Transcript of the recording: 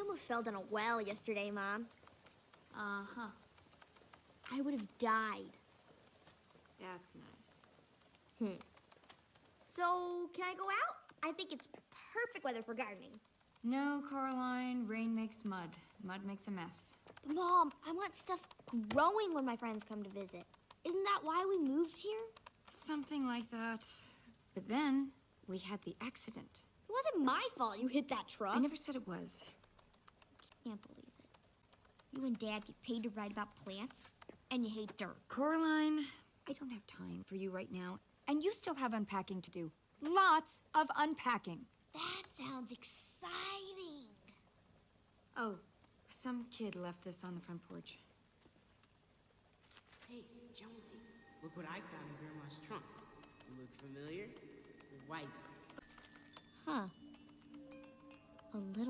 almost fell down a well yesterday, Mom. Uh-huh. I would have died. That's nice. So, can I go out? I think it's perfect weather for gardening. No, Coraline. Rain makes mud. Mud makes a mess. But Mom, I want stuff growing when my friends come to visit. Isn't that why we moved here? Something like that. But then, we had the accident. It wasn't my fault you hit that truck. I never said it was. Can't believe it. You and Dad get paid to write about plants, and you hate dirt. Coraline, I don't have time for you right now. And you still have unpacking to do. Lots of unpacking. That sounds exciting. Oh, some kid left this on the front porch. Hey, Jonesy, look what I found in Grandma's trunk. Look familiar? White. Huh. A little